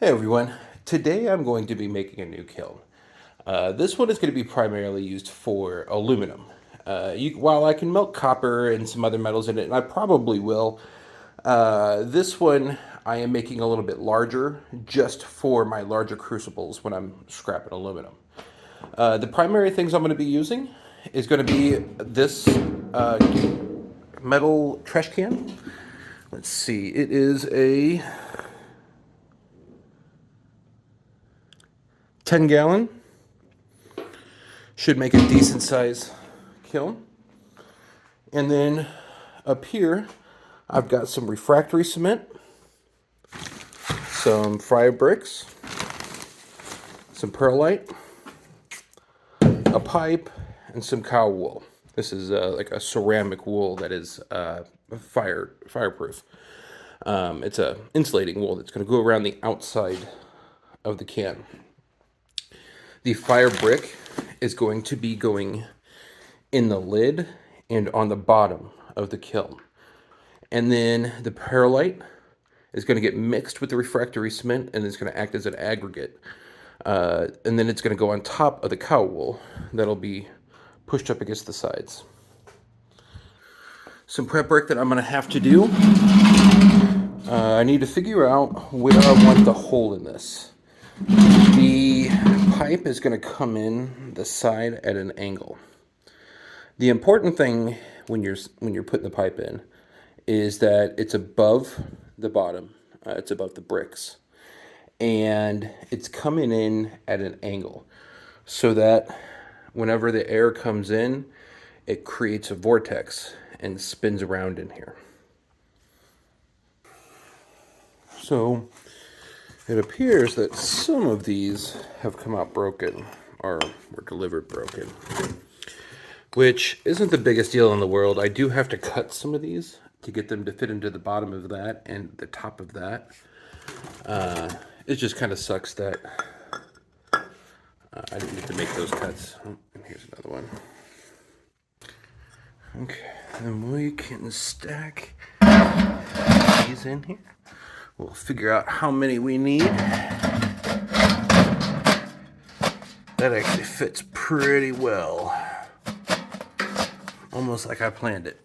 Hey everyone, today I'm going to be making a new kiln. This one is going to be primarily used for aluminum. While I can melt copper and some other metals in it, and I probably will, this one I am making a little bit larger just for my larger crucibles when I'm scrapping aluminum. The primary things I'm going to be using is going to be this metal trash can. Let's see, it is a 10-gallon. Should make a decent size kiln. And then up here, I've got some refractory cement, some fire bricks, some perlite, a pipe, and some cow wool. This is like a ceramic wool that is fireproof. It's a insulating wool that's going to go around the outside of the can. The fire brick is going to be going in the lid and on the bottom of the kiln. And then the perlite is going to get mixed with the refractory cement and it's going to act as an aggregate. And then it's going to go on top of the cow wool that'll be pushed up against the sides. Some prep work that I'm going to have to do. I need to figure out where I want the hole in this. The pipe is going to come in the side at an angle. The important thing when you're putting the pipe in is that it's above the bottom. It's above the bricks. And it's coming in at an angle so that whenever the air comes in, it creates a vortex and spins around in here. So it appears that some of these have come out broken or were delivered broken, which isn't the biggest deal in the world. I do have to cut some of these to get them to fit into the bottom of that and the top of that. It just kind of sucks that I didn't get to make those cuts. Oh, and here's another one. Okay, then we can stack these in here. We'll figure out how many we need. That actually fits pretty well. Almost like I planned it.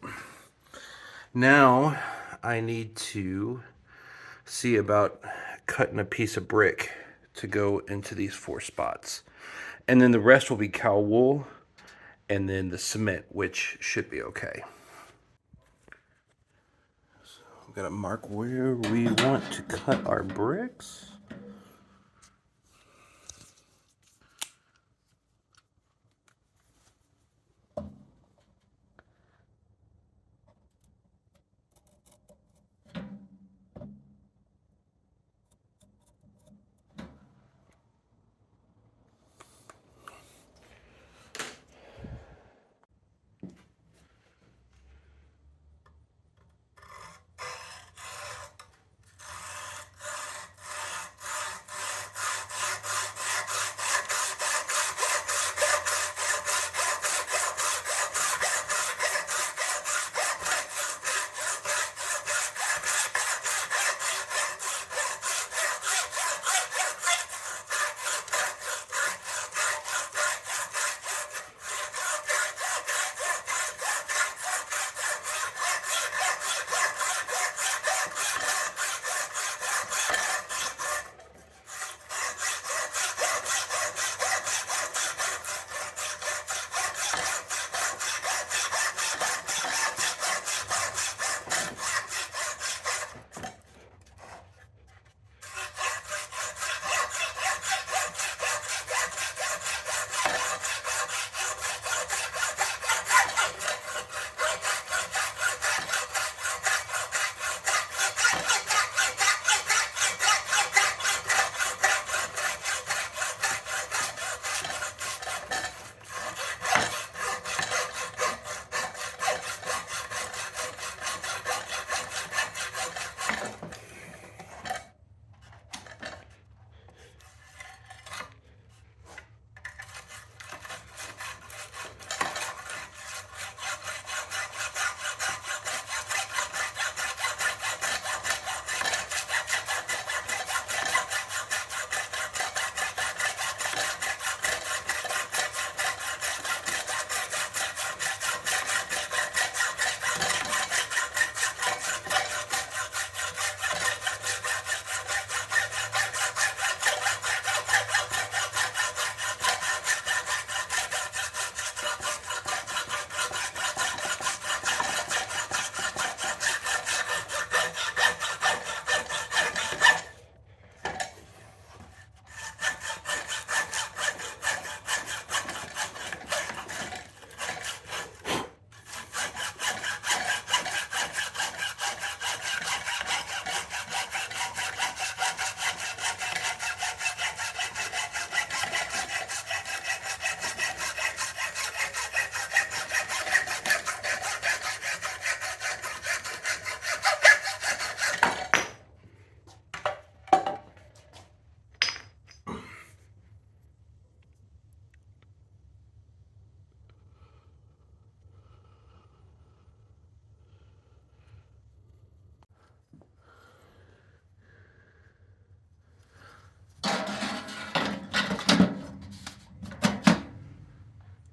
Now I need to see about cutting a piece of brick to go into these 4 spots. And then the rest will be cow wool and then the cement, which should be okay. So I'm gonna mark where we want to cut our bricks.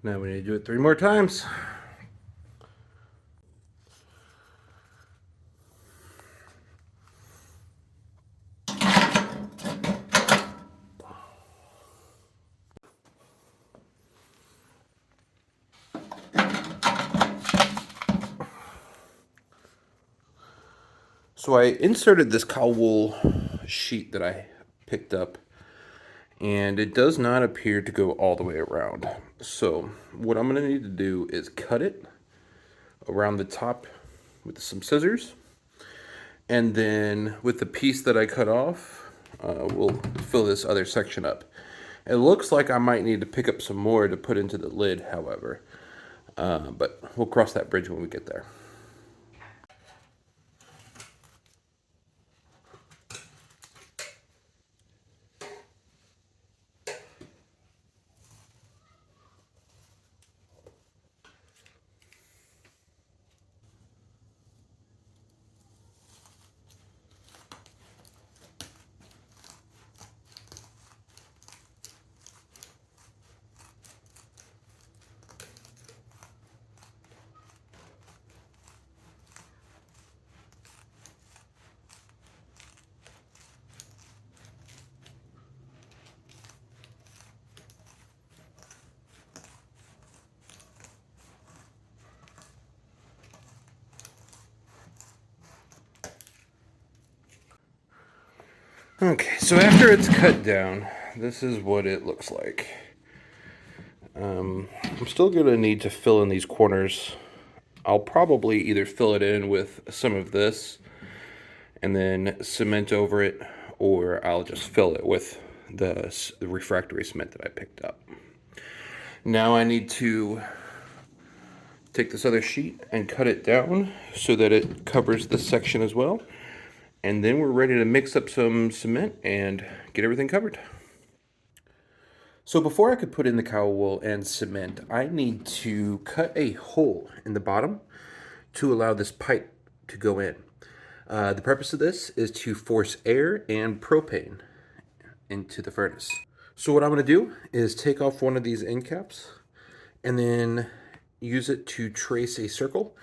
Now we need to do it 3 more times. So I inserted this cow wool sheet that I picked up, and it does not appear to go all the way around. So what I'm going to need to do is cut it around the top with some scissors, and then with the piece that I cut off, we'll fill this other section up. It looks like I might need to pick up some more to put into the lid, however, but we'll cross that bridge when we get there. Okay, so after it's cut down, this is what it looks like. I'm still going to need to fill in these corners. I'll probably either fill it in with some of this and then cement over it, or I'll just fill it with the refractory cement that I picked up. Now I need to take this other sheet and cut it down so that it covers this section as well. And then we're ready to mix up some cement and get everything covered. So before I could put in the cow wool and cement, I need to cut a hole in the bottom to allow this pipe to go in. The purpose of this is to force air and propane into the furnace. So what I'm going to do is take off one of these end caps and then use it to trace a circle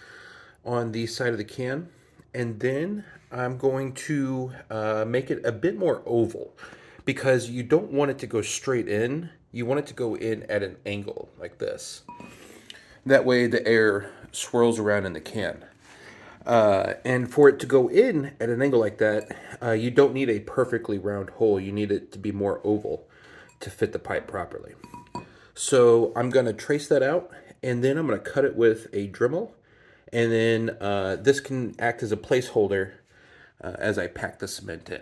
on the side of the can, and then I'm going to make it a bit more oval, because you don't want it to go straight in. You want it to go in at an angle like this. That way the air swirls around in the can. And for it to go in at an angle like that, you don't need a perfectly round hole. You need it to be more oval to fit the pipe properly. So I'm going to trace that out, and then I'm going to cut it with a Dremel. And then this can act as a placeholder as I pack the cement in.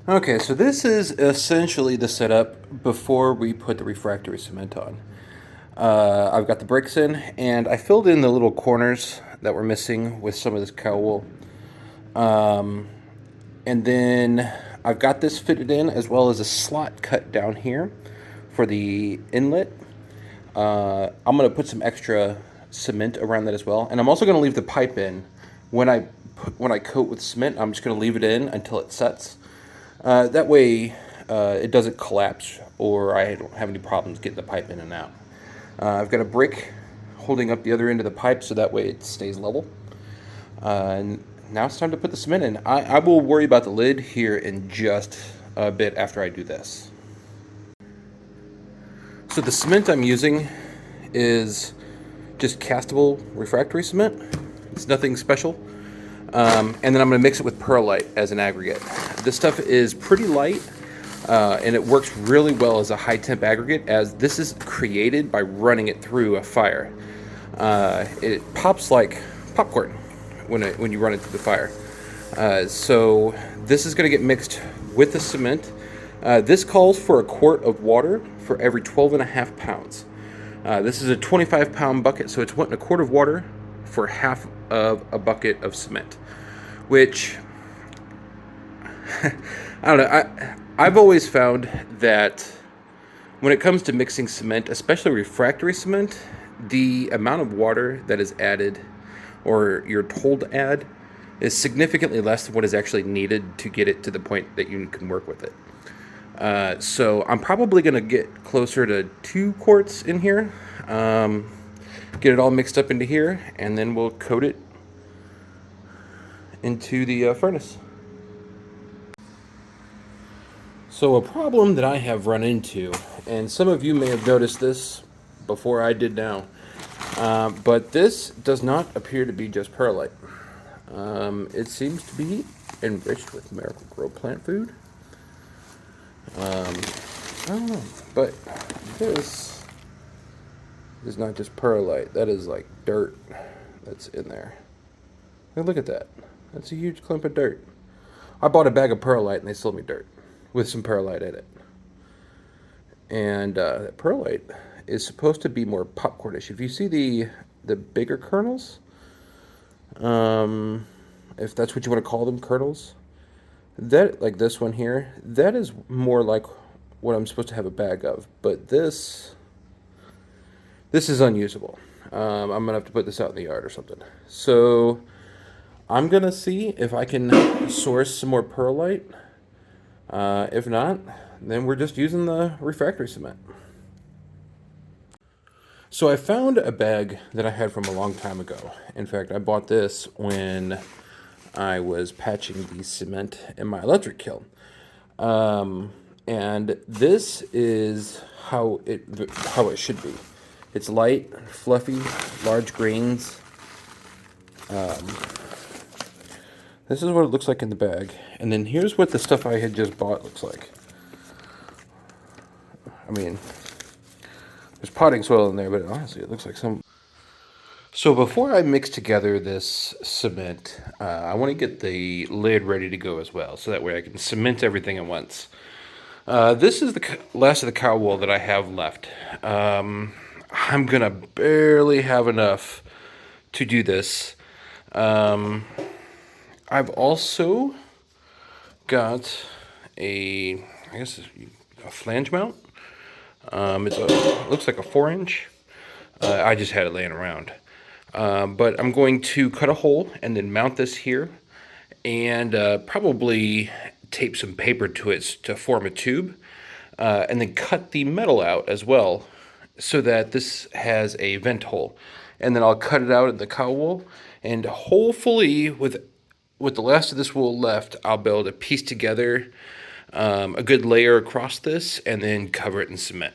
Okay, so this is essentially the setup before we put the refractory cement on. I've got the bricks in, and I filled in the little corners that were missing with some of this cow wool. And then I've got this fitted in, as well as a slot cut down here for the inlet. I'm going to put some extra cement around that as well. And I'm also going to leave the pipe in. When I coat with cement, I'm just going to leave it in until it sets. That way it doesn't collapse, or I don't have any problems getting the pipe in and out. I've got a brick holding up the other end of the pipe, so that way it stays level. And now it's time to put the cement in. I will worry about the lid here in just a bit after I do this. So the cement I'm using is just castable refractory cement. It's nothing special. And then I'm going to mix it with perlite as an aggregate. This stuff is pretty light, and it works really well as a high temp aggregate, as this is created by running it through a fire. It pops like popcorn when you run it through the fire. So this is going to get mixed with the cement. This calls for a quart of water for every 12.5 pounds. This is a 25-pound bucket, so it's wanting a quart of water for half of a bucket of cement, which I don't know. I've always found that when it comes to mixing cement, especially refractory cement, the amount of water that is added or you're told to add is significantly less than what is actually needed to get it to the point that you can work with it. So I'm probably going to get closer to 2 quarts in here, get it all mixed up into here, and then we'll coat it into the furnace. So a problem that I have run into, and some of you may have noticed this before I did now, but this does not appear to be just perlite. It seems to be enriched with Miracle-Gro plant food. I don't know, but this is not just perlite. That is like dirt that's in there. Hey, look at that. That's a huge clump of dirt. I bought a bag of perlite and they sold me dirt with some perlite in it. And perlite is supposed to be more popcornish. If you see the bigger kernels, if that's what you want to call them, kernels, that, like this one here, that is more like what I'm supposed to have a bag of. But this is unusable. I'm gonna have to put this out in the yard or something. So I'm gonna see if I can source some more perlite. If not, then we're just using the refractory cement. So I found a bag that I had from a long time ago. In fact, I bought this when I was patching the cement in my electric kiln. And this is how it should be. It's light, fluffy, large grains. This is what it looks like in the bag. And then here's what the stuff I had just bought looks like. I mean, there's potting soil in there, but honestly, it looks like some. So before I mix together this cement, I want to get the lid ready to go as well, so that way I can cement everything at once. This is the last of the cow wool that I have left. I'm gonna barely have enough to do this. I've also got I guess a flange mount. It looks like a 4-inch. I just had it laying around. But I'm going to cut a hole and then mount this here, and probably tape some paper to it to form a tube, and then cut the metal out as well so that this has a vent hole. And then I'll cut it out in the cow wool, and hopefully with the last of this wool left, I'll be able to piece together a good layer across this and then cover it in cement.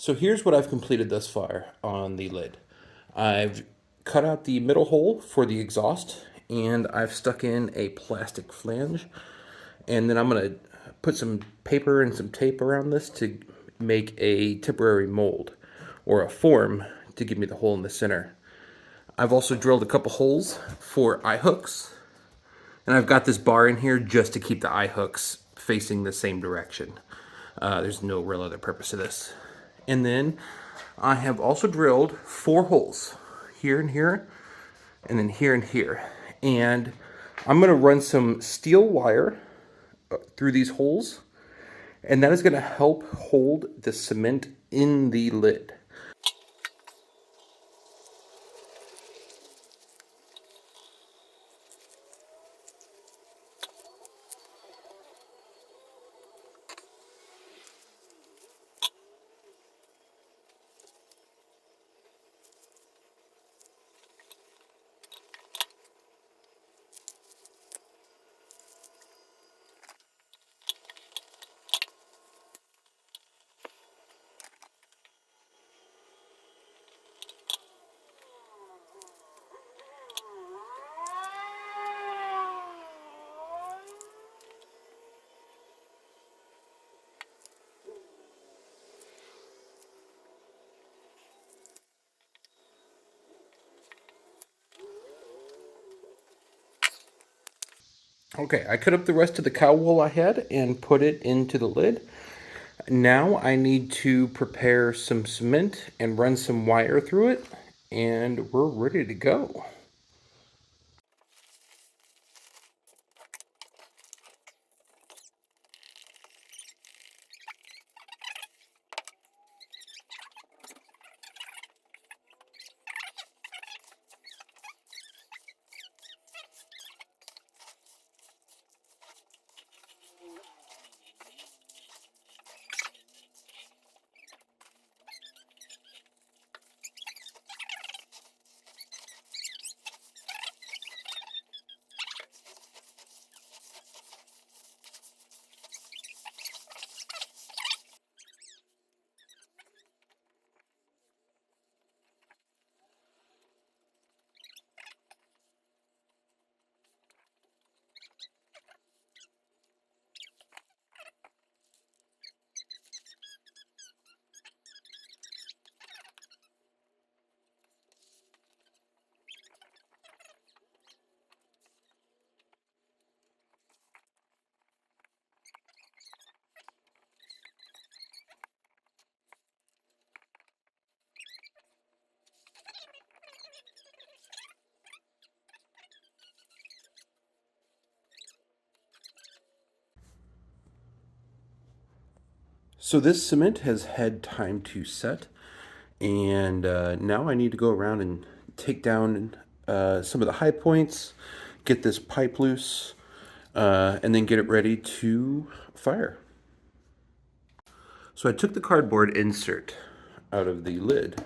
So here's what I've completed thus far on the lid. I've cut out the middle hole for the exhaust, and I've stuck in a plastic flange, and then I'm gonna put some paper and some tape around this to make a temporary mold or a form to give me the hole in the center. I've also drilled a couple holes for eye hooks, and I've got this bar in here just to keep the eye hooks facing the same direction. There's no real other purpose to this. And then I have also drilled 4 holes, here and here, and then here and here. And I'm gonna run some steel wire through these holes, and that is gonna help hold the cement in the lid. Okay, I cut up the rest of the cow wool I had and put it into the lid. Now I need to prepare some cement and run some wire through it, and we're ready to go. So this cement has had time to set, and now I need to go around and take down some of the high points, get this pipe loose, and then get it ready to fire. So I took the cardboard insert out of the lid,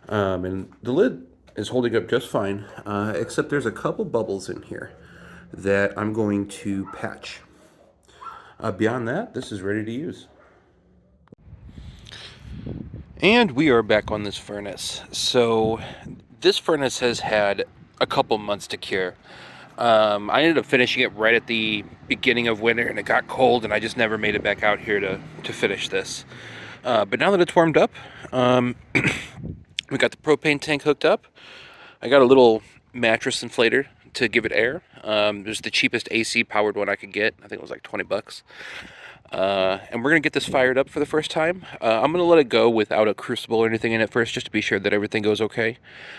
and the lid is holding up just fine, except there's a couple bubbles in here that I'm going to patch. Beyond that, this is ready to use. And we are back on this furnace. So this furnace has had a couple months to cure. I ended up finishing it right at the beginning of winter, and it got cold, and I just never made it back out here to finish this. But now that it's warmed up, we got the propane tank hooked up. I got a little mattress inflator to give it air. It was the cheapest AC powered one I could get. I think it was like 20 bucks. And we're going to get this fired up for the first time. I'm going to let it go without a crucible or anything in it first, just to be sure that everything goes okay.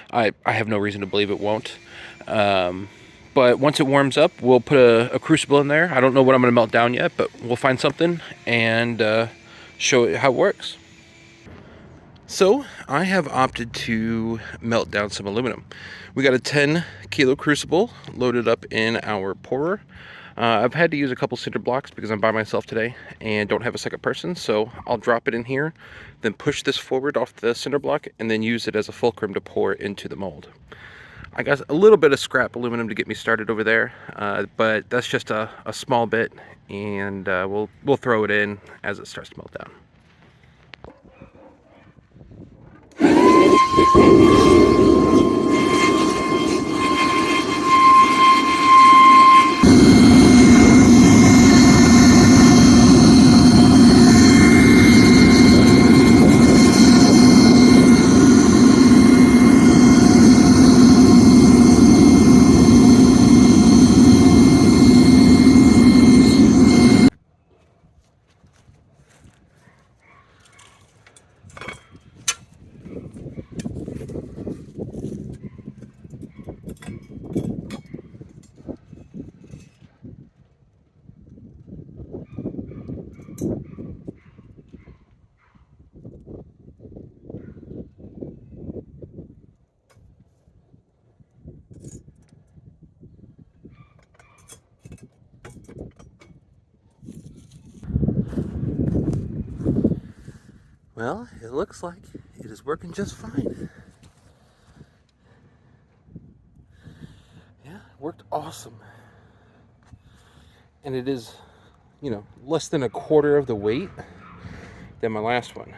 I have no reason to believe it won't. But once it warms up, we'll put a crucible in there. I don't know what I'm going to melt down yet, but we'll find something and show it how it works. So I have opted to melt down some aluminum. We got a 10 kilo crucible loaded up in our pourer. I've had to use a couple cinder blocks because I'm by myself today and don't have a second person, so I'll drop it in here, then push this forward off the cinder block, and then use it as a fulcrum to pour into the mold. I got a little bit of scrap aluminum to get me started over there, but that's just a small bit, and we'll throw it in as it starts to melt down. Well, it looks like it is working just fine. Yeah, it worked awesome. And it is, less than a quarter of the weight than my last one.